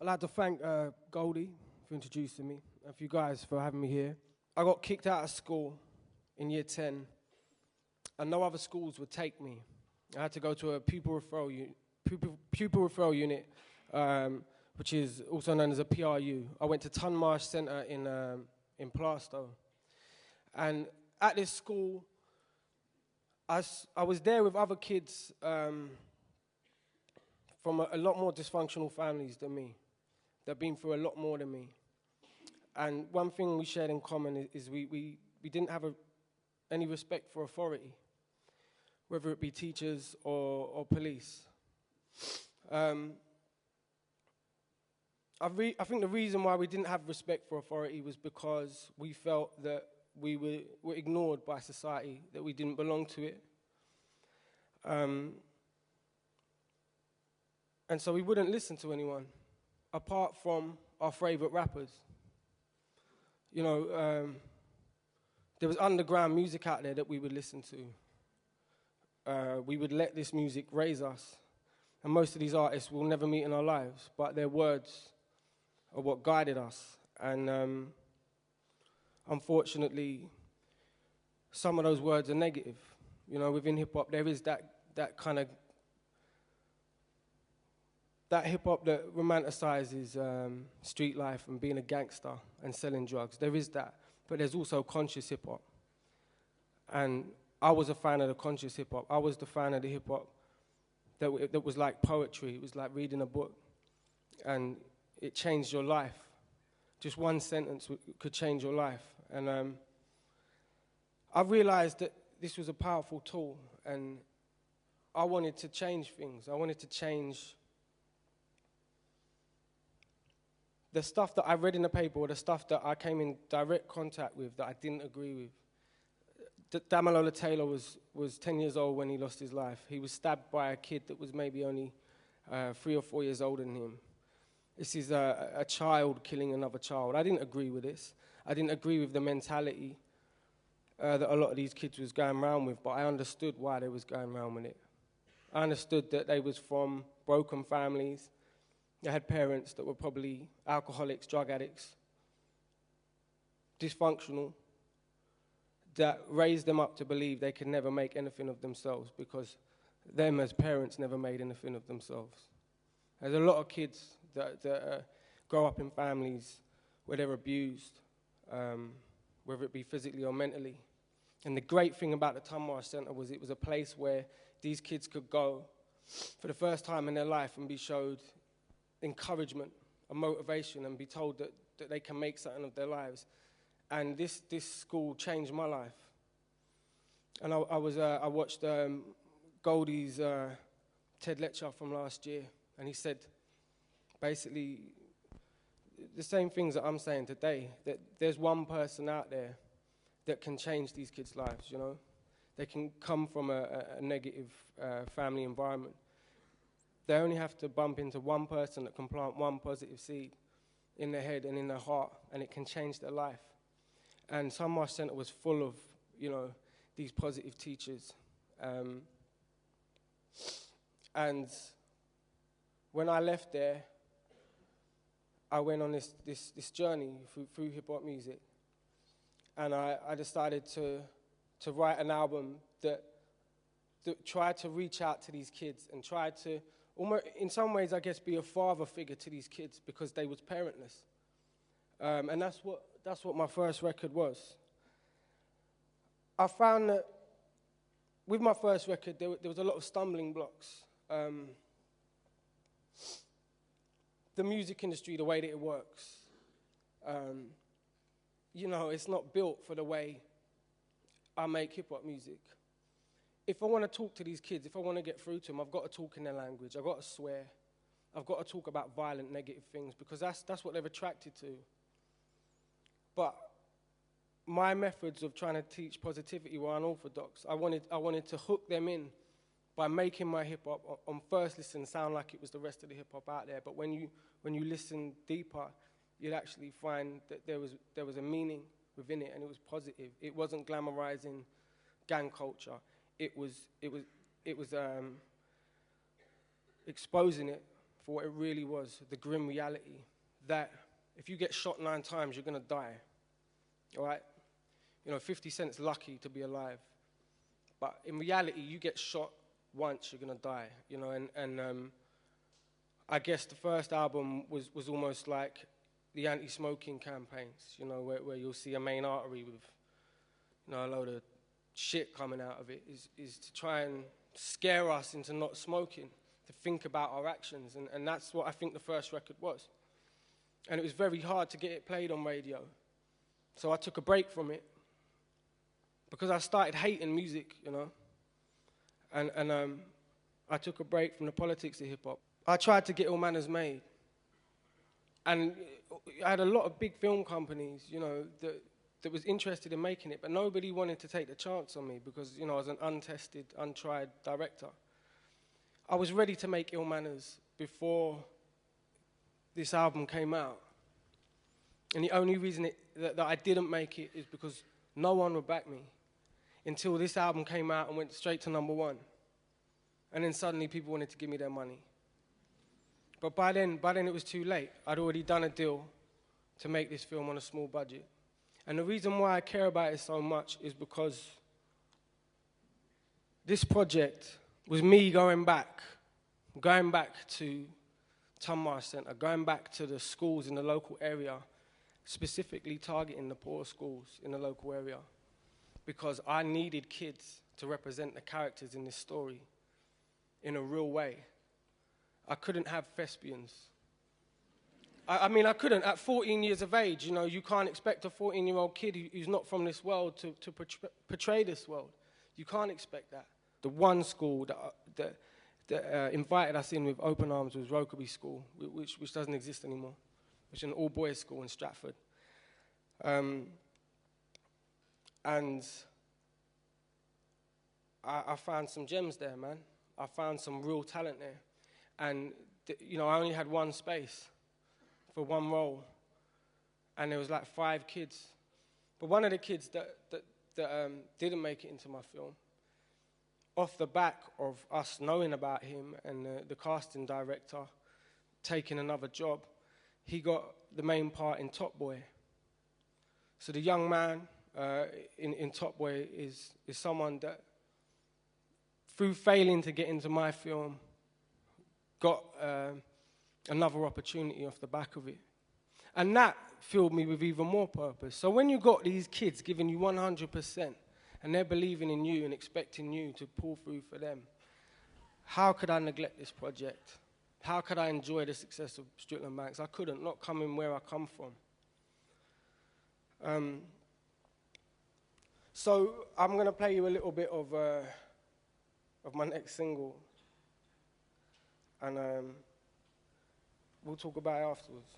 I'd like to thank Goldie for introducing me, and for you guys for having me here. I got kicked out of school in year 10, and no other schools would take me. I had to go to a pupil referral unit, which is also known as a PRU. I went to Tunmarsh Centre in Plaistow. And at this school, I was there with other kids from a lot more dysfunctional families than me. They've been through a lot more than me. And one thing we shared in common is we didn't have any respect for authority, whether it be teachers or police. I think the reason why we didn't have respect for authority was because we felt that we were ignored by society, that we didn't belong to it. And so we wouldn't listen to anyone, apart from our favorite rappers. You know, there was underground music out there that we would listen to. We would let this music raise us. And most of these artists we'll never meet in our lives, but their words are what guided us. And unfortunately, some of those words are negative. You know, within hip-hop, there is that kind of, that hip-hop that romanticizes street life and being a gangster and selling drugs. There is that, but there's also conscious hip-hop. And I was a fan of the conscious hip-hop. I was the fan of the hip-hop that was like poetry. It was like reading a book, and it changed your life. Just one sentence could change your life. And I realized that this was a powerful tool, and I wanted to change things. I wanted to change the stuff that I read in the paper, or the stuff that I came in direct contact with that I didn't agree with. Damalola Taylor was 10 years old when he lost his life. He was stabbed by a kid that was maybe only 3 or 4 years older than him. This is a child killing another child. I didn't agree with this. I didn't agree with the mentality that a lot of these kids was going around with, but I understood why they was going around with it. I understood that they was from broken families. They had parents that were probably alcoholics, drug addicts, dysfunctional, that raised them up to believe they could never make anything of themselves because them as parents never made anything of themselves. There's a lot of kids that grow up in families where they're abused, whether it be physically or mentally. And the great thing about the Tunmarsh Centre was it was a place where these kids could go for the first time in their life and be showed encouragement and motivation and be told that they can make something of their lives. And this school changed my life. And I watched Goldie's TED lecture from last year, and he said basically the same things that I'm saying today, that there's one person out there that can change these kids' lives, you know. They can come from a negative family environment. They only have to bump into one person that can plant one positive seed in their head and in their heart, and it can change their life. And Tunmarsh Centre was full of, you know, these positive teachers. And when I left there, I went on this journey through hip-hop music. And I decided to write an album that tried to reach out to these kids and tried to, almost, in some ways, I guess, be a father figure to these kids because they was parentless. And that's what my first record was. I found that with my first record, there was a lot of stumbling blocks. The music industry, the way that it works, you know, it's not built for the way I make hip-hop music. If I want to talk to these kids, if I want to get through to them, I've got to talk in their language. I've got to swear. I've got to talk about violent, negative things because that's what they're attracted to. But my methods of trying to teach positivity were unorthodox. I wanted to hook them in by making my hip-hop on first listen sound like it was the rest of the hip-hop out there. But when you listen deeper, you'd actually find that there was a meaning within it, and it was positive. It wasn't glamorizing gang culture. It was exposing it for what it really was, the grim reality, that if you get shot 9 times, you're gonna die, all right? You know, 50 Cent's lucky to be alive. But in reality, you get shot once, you're gonna die, you know, and I guess the first album was almost like the anti-smoking campaigns, you know, where you'll see a main artery with, you know, a load of shit coming out of it, is to try and scare us into not smoking, to think about our actions, and that's what I think the first record was. And it was very hard to get it played on radio. So I took a break from it, because I started hating music, you know, and I took a break from the politics of hip-hop. I tried to get All Manors made, and I had a lot of big film companies, you know, that was interested in making it, but nobody wanted to take the chance on me because, you know, I was an untested, untried director. I was ready to make Ill Manors before this album came out. And the only reason that I didn't make it is because no one would back me until this album came out and went straight to #1. And then suddenly people wanted to give me their money. But by then it was too late. I'd already done a deal to make this film on a small budget. And the reason why I care about it so much is because this project was me going back to Tunmar Centre, going back to the schools in the local area, specifically targeting the poor schools in the local area, because I needed kids to represent the characters in this story in a real way. I couldn't have thespians. I mean, I couldn't. At 14 years of age, you know, you can't expect a 14-year-old kid who's not from this world to portray this world. You can't expect that. The one school that invited us in with open arms was Rokeby School, which doesn't exist anymore, which is an all-boys school in Stratford. And I found some gems there, man. I found some real talent there. And, you know, I only had one space for one role, and there was like 5 kids. But one of the kids that didn't make it into my film, off the back of us knowing about him and the casting director taking another job, he got the main part in Top Boy. So the young man in Top Boy is someone that, through failing to get into my film, got another opportunity off the back of it. And that filled me with even more purpose. So when you got these kids giving you 100%, and they're believing in you and expecting you to pull through for them, how could I neglect this project? How could I enjoy the success of Strickland Banks? I couldn't, not coming where I come from. So I'm going to play you a little bit of my next single, and we'll talk about it afterwards.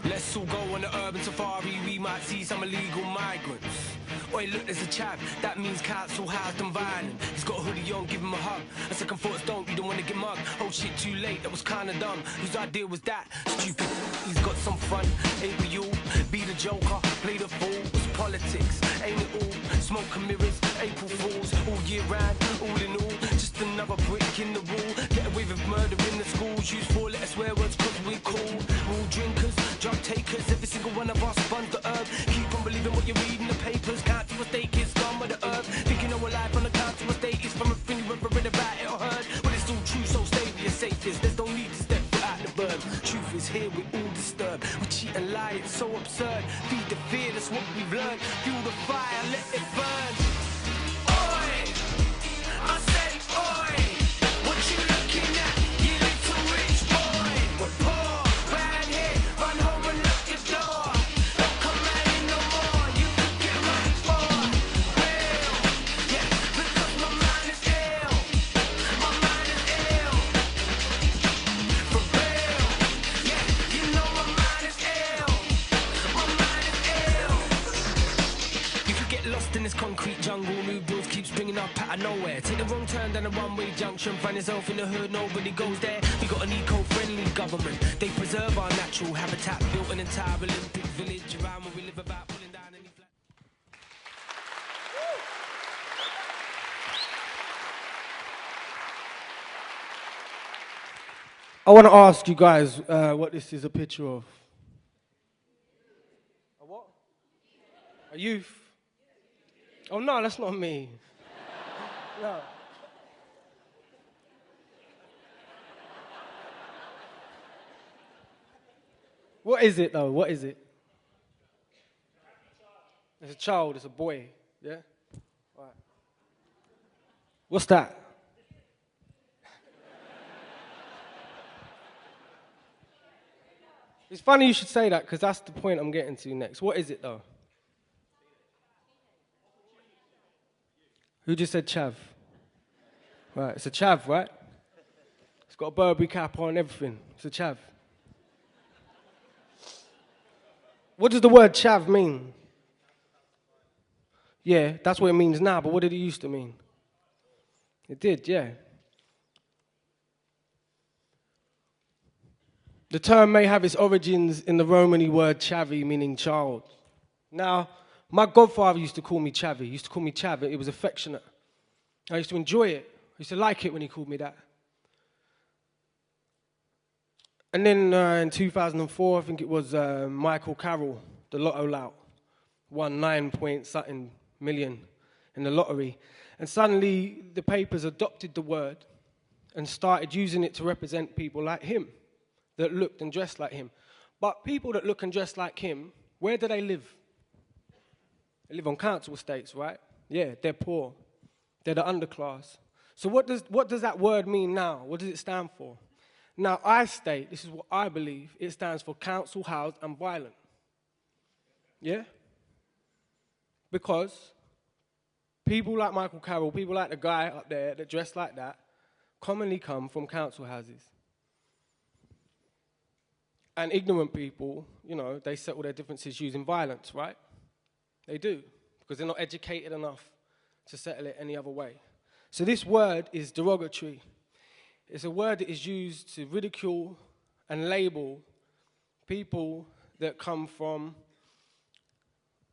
Let's all go on the urban safari, we might see some illegal migrants. Oi, look, there's a chap, that means council housed and violent. He's got a hoodie on, give him a hug. A second thoughts don't, you don't want to get mugged. Oh shit, too late, that was kinda dumb. Whose idea was that? Stupid, he's got some fun. Ain't we all? Be the joker, play the fool. It's politics, ain't it all? Smoke and mirrors, April Fools. All year round, all in all. Just another brick in the wall. Get away with murder in the schools. Use 4-letter swear words cause we're cool. We're all drinkers, drug takers. Every single one of us runs the herb. Keep on believing what you read in the papers. Council estate is gone with the herb. Thinking our life on the council estate is from everything you ever read about it or heard. But it's all true, so stay with your safest. There's no need to step out the bird. Truth is here, we're all disturbed. We cheat and lie, it's so absurd. Feed the fear, that's what we've learned. Fuel the fire, let it burn. Oi! I said oi! What you looking at, you little rich boy? We're poor, round here, run home and lock your door. Don't come out here no more, you could get run for. Real, yeah, because my mind is ill. My mind is ill. For real, yeah, you know my mind is ill. My mind is ill. You could get lost in this concrete jungle, new bills keep springing up out of nowhere. Take the wrong turn down a one-way junction, find yourself in the hood, nobody goes there. We got an eco-friendly government, they preserve our natural habitat, built an entire Olympic village around where we live about pulling down any flat. I want to ask you guys what this is a picture of. A what? A youth? Oh no, that's not me. No. What is it though? What is it? It's a child, it's a boy, yeah? All right. What's that? It's funny you should say that because that's the point I'm getting to next. What is it though? Who just said chav? Right, it's a chav, right? It's got a Burberry cap on and everything. It's a chav. What does the word chav mean? Yeah, that's what it means now, but what did it used to mean? It did, yeah. The term may have its origins in the Romany word chavi, meaning child. Now, my godfather used to call me chavi. He used to call me chav. It was affectionate. I used to enjoy it. I used to like it when he called me that. And then in 2004, I think it was Michael Carroll, the lotto lout, won 9-point-something million in the lottery. And suddenly the papers adopted the word and started using it to represent people like him that looked and dressed like him. But people that look and dress like him, where do they live? They live on council estates, right? Yeah, they're poor. They're the underclass. So what does that word mean now? What does it stand for? Now, I state, this is what I believe, it stands for council housed and violent. Yeah? Because people like Michael Carroll, people like the guy up there that dress like that, commonly come from council houses. And ignorant people, you know, they settle their differences using violence, right? They do, because they're not educated enough to settle it any other way. So this word is derogatory. It's a word that is used to ridicule and label people that come from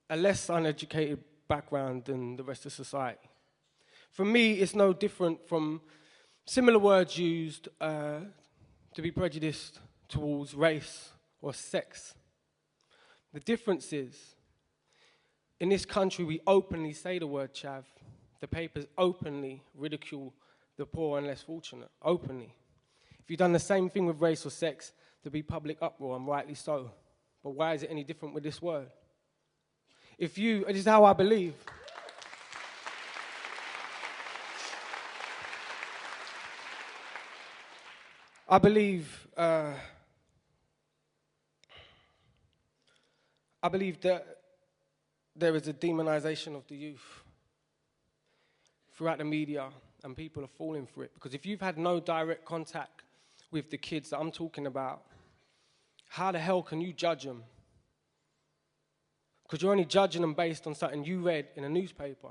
a less uneducated background than the rest of society. For me, it's no different from similar words used to be prejudiced towards race or sex. The difference is, in this country, we openly say the word chav. The papers openly ridicule the poor and less fortunate, openly. If you've done the same thing with race or sex, there'd be public uproar, and rightly so. But why is it any different with this word? This is how I believe. I believe that there is a demonization of the youth throughout the media, and people are falling for it. Because if you've had no direct contact with the kids that I'm talking about, how the hell can you judge them? Because you're only judging them based on something you read in a newspaper,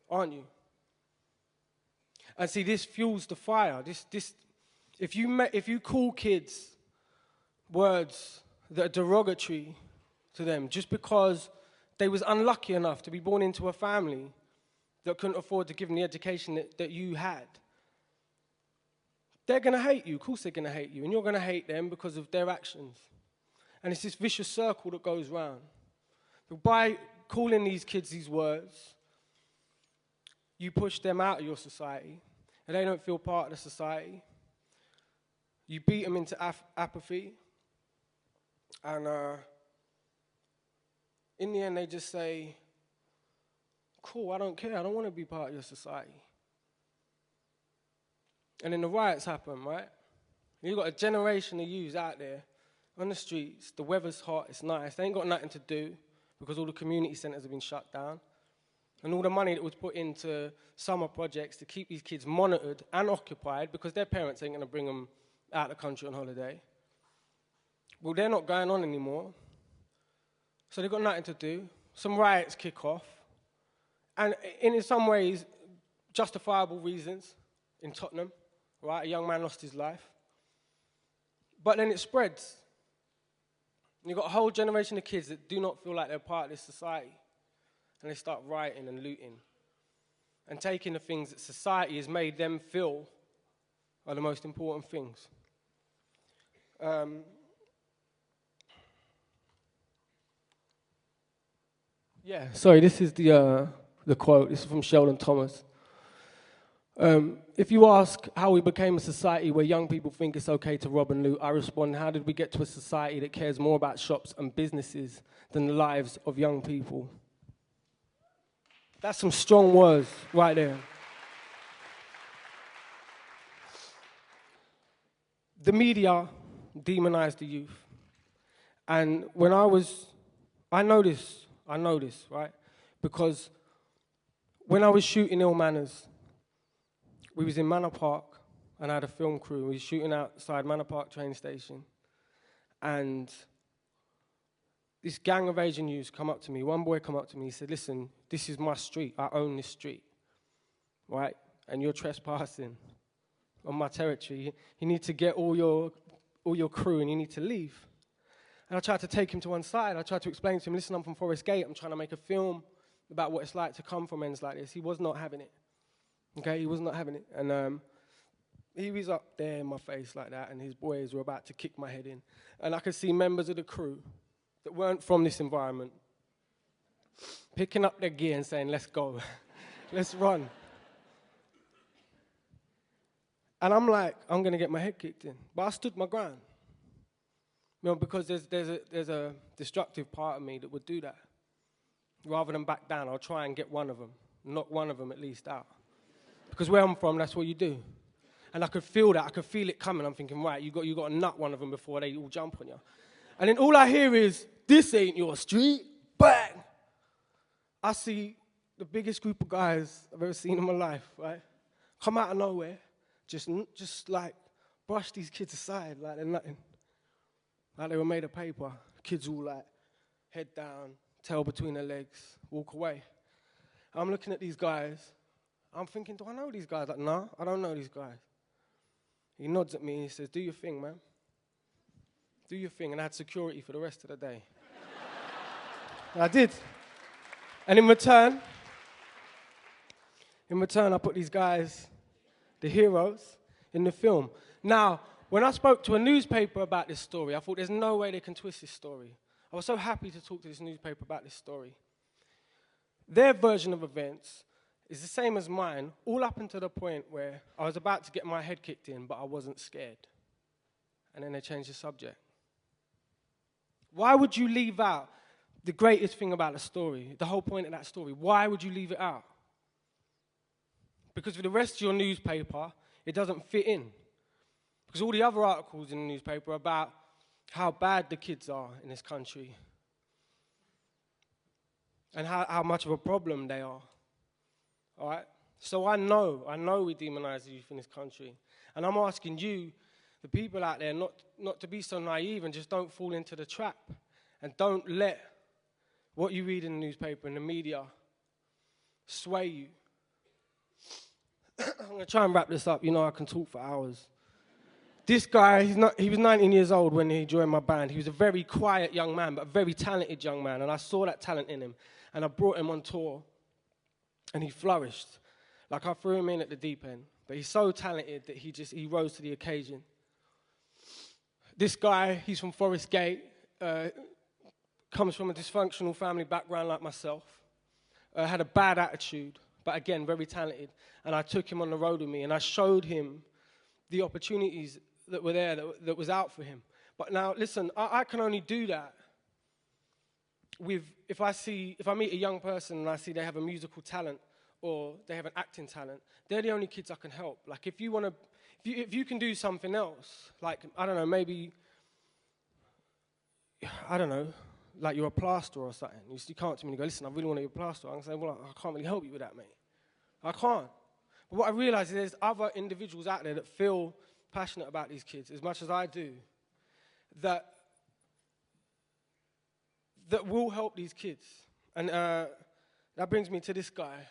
aren't you? And see, this fuels the fire. If you call kids words that are derogatory to them just because they was unlucky enough to be born into a family that couldn't afford to give them the education that you had, they're going to hate you. Of course they're going to hate you. And you're going to hate them because of their actions. And it's this vicious circle that goes round. But by calling these kids these words, you push them out of your society, and they don't feel part of the society. You beat them into apathy, and in the end they just say, cool, I don't care, I don't want to be part of your society. And then the riots happen, right? You've got a generation of youths out there on the streets, the weather's hot, it's nice, they ain't got nothing to do because all the community centres have been shut down. And all the money that was put into summer projects to keep these kids monitored and occupied because their parents ain't going to bring them out of the country on holiday. Well, they're not going on anymore. So they've got nothing to do. Some riots kick off. And in some ways, justifiable reasons in Tottenham, right? A young man lost his life. But then it spreads. And you've got a whole generation of kids that do not feel like they're part of this society. And they start rioting and looting and taking the things that society has made them feel are the most important things. Yeah, sorry, this is the quote. This is from Sheldon Thomas. If you ask how we became a society where young people think it's okay to rob and loot, I respond, how did we get to a society that cares more about shops and businesses than the lives of young people? That's some strong words right there. The media demonized the youth. And when I know this, right? Because when I was shooting Ill Manors, we was in Manor Park, and I had a film crew. We was shooting outside Manor Park train station. And this gang of Asian youths come up to me. One boy come up to me, he said, listen, this is my street. I own this street, right? And you're trespassing on my territory. You need to get all your crew, and you need to leave. And I tried to take him to one side. I tried to explain to him, listen, I'm from Forest Gate. I'm trying to make a film about what it's like to come from ends like this. He was not having it. Okay, he was not having it. And he was up there in my face like that, and his boys were about to kick my head in. And I could see members of the crew that weren't from this environment picking up their gear and saying, let's go, let's run. And I'm like, I'm going to get my head kicked in. But I stood my ground. You know, because there's a destructive part of me that would do that. Rather than back down, I'll try and get one of them, knock one of them at least out. Because where I'm from, that's what you do. And I could feel that. I could feel it coming. I'm thinking, right, you got to nut one of them before they all jump on you. And then all I hear is, this ain't your street. Bang! I see the biggest group of guys I've ever seen in my life, right? Come out of nowhere, just like brush these kids aside like they're nothing. Like they were made of paper. Kids all like head down, tail between their legs, walk away. I'm looking at these guys. I'm thinking, do I know these guys? Like, nah, I don't know these guys. He nods at me and he says, do your thing, man. Do your thing. And I had security for the rest of the day. And I did. And in return, I put these guys, the heroes, in the film. Now, when I spoke to a newspaper about this story, I thought there's no way they can twist this story. I was so happy to talk to this newspaper about this story. Their version of events is the same as mine, all up until the point where I was about to get my head kicked in, but I wasn't scared. And then they changed the subject. Why would you leave out the greatest thing about the story, the whole point of that story? Why would you leave it out? Because for the rest of your newspaper, it doesn't fit in. Because all the other articles in the newspaper are about how bad the kids are in this country and how much of a problem they are. All right? So I know we demonize the youth in this country. And I'm asking you, the people out there, not to be so naive and just don't fall into the trap. And don't let what you read in the newspaper and the media sway you. I'm going to try and wrap this up. You know I can talk for hours. This guy, he was 19 years old when he joined my band. He was a very quiet young man, but a very talented young man. And I saw that talent in him. And I brought him on tour. And he flourished. Like I threw him in at the deep end. But he's so talented that he rose to the occasion. This guy, he's from Forest Gate, comes from a dysfunctional family background like myself, had a bad attitude, but again, very talented. And I took him on the road with me, and I showed him the opportunities that were there, that was out for him. But now, listen, I can only do that if I meet a young person and I see they have a musical talent or they have an acting talent, they're the only kids I can help. Like, if you can do something else, like, I don't know, maybe, I don't know, like you're a plasterer or something. You come up to me and you go, listen, I really want to be a plasterer. I'm saying, well, I can't really help you with that, mate. I can't. But what I realize is there's other individuals out there that feel passionate about these kids as much as I do, that will help these kids. And that brings me to this guy.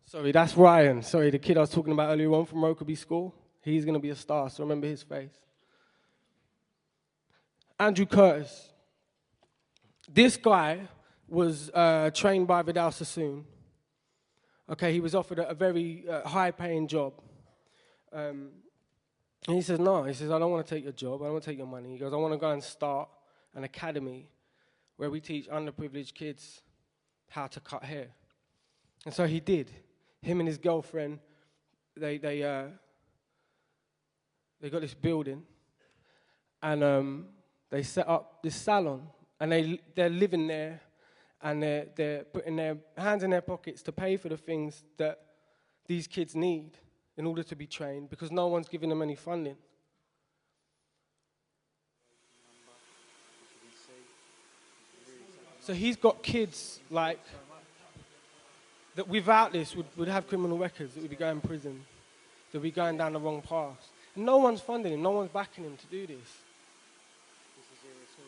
Sorry, that's Ryan. Sorry, the kid I was talking about earlier on from Rokeby School. He's going to be a star, so remember his face. Andrew Curtis. This guy was trained by Vidal Sassoon. Okay, he was offered a very high-paying job. And he says, no, he says, I don't want to take your job, I don't want to take your money. He goes, I want to go and start an academy where we teach underprivileged kids how to cut hair. And so he did. Him and his girlfriend, they got this building, and they set up this salon, and they're living there, and they're putting their hands in their pockets to pay for the things that these kids need in order to be trained, because no one's giving them any funding. So he's got kids like that without this would have criminal records, that would be going to prison, that would be going down the wrong path. And no one's funding him, no one's backing him to do this.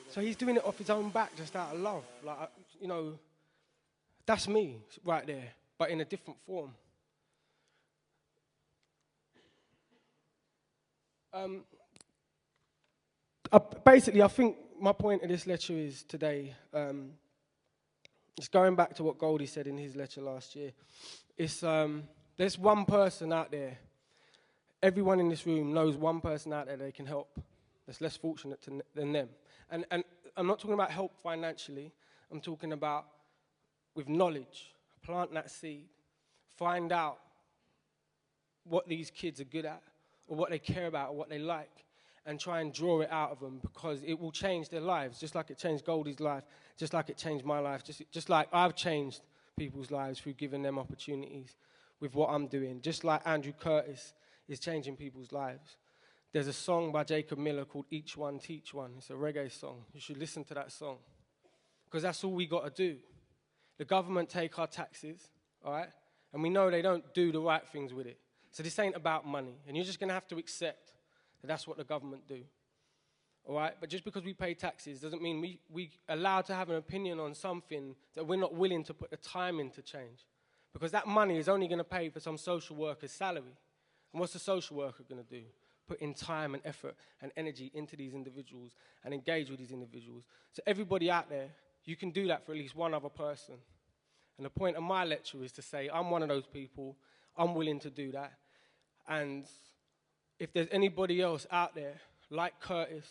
So he's doing it off his own back, just out of love. Like, you know, that's me right there, but in a different form. Basically, I think my point of this lecture is today, it's going back to what Goldie said in his lecture last year. It's, there's one person out there, everyone in this room knows one person out there they can help that's less fortunate than them. And I'm not talking about help financially, I'm talking about with knowledge, plant that seed, find out what these kids are good at, or what they care about, or what they like, and try and draw it out of them, because it will change their lives, just like it changed Goldie's life, just like it changed my life, just like I've changed people's lives through giving them opportunities with what I'm doing, just like Andrew Curtis is changing people's lives. There's a song by Jacob Miller called Each One Teach One. It's a reggae song. You should listen to that song, because that's all we got to do. The government take our taxes, all right, and we know they don't do the right things with it. So this ain't about money, and you're just going to have to accept that that's what the government do, all right? But just because we pay taxes doesn't mean we allowed to have an opinion on something that we're not willing to put the time in to change, because that money is only going to pay for some social worker's salary. And what's the social worker going to do? Put in time and effort and energy into these individuals and engage with these individuals. So everybody out there, you can do that for at least one other person. And the point of my lecture is to say, I'm one of those people, I'm willing to do that. And if there's anybody else out there, like Curtis,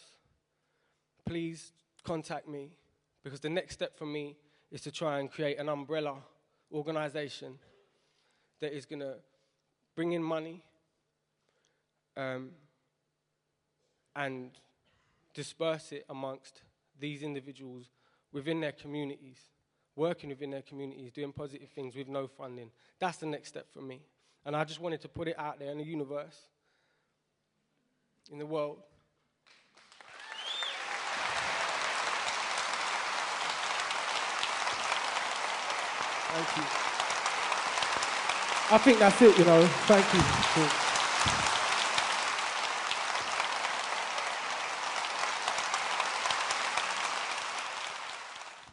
please contact me, because the next step for me is to try and create an umbrella organization that is going to bring in money and disperse it amongst these individuals within their communities, working within their communities, doing positive things with no funding. That's the next step for me. And I just wanted to put it out there in the universe, in the world. Thank you. I think that's it, you know. Thank you.